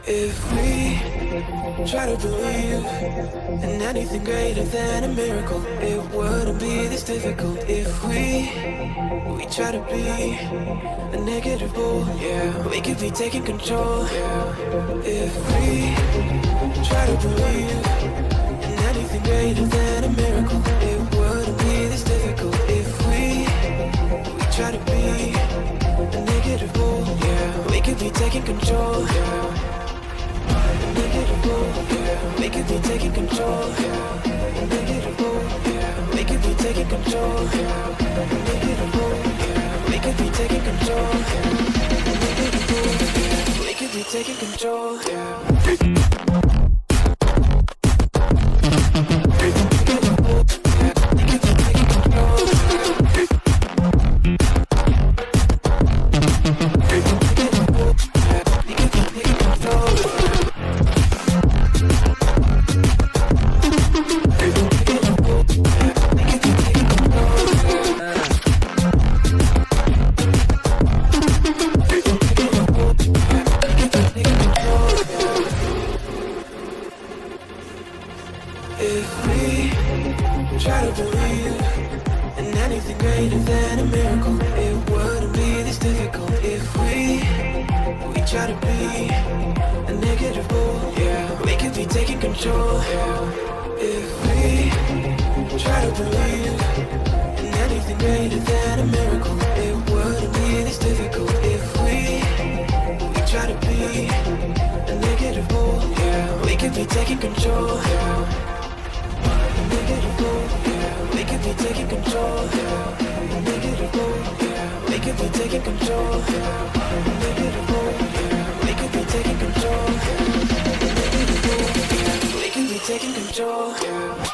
If we try to believe in anything greater than a miracle, it wouldn't be this difficult. If we try to be a negative bull, yeah, we could be taking control. Yeah. If we try to believe in anything greater than a miracle, it wouldn't be this difficult. If we try to be a negative bull, yeah, we could be taking control. Yeah. We could be taking control. We could be taking control. We could be taking control. We could be taking control. If we try to believe in anything greater than a miracle, it wouldn't be this difficult. If we try to be a negative bull, yeah, we could be taking control. If we try to believe in anything greater than a miracle, it wouldn't be this difficult. If we try to be a negative bull, yeah, we could be taking control. We could be taking control. We could be taking control. We could be taking control. We could be taking control.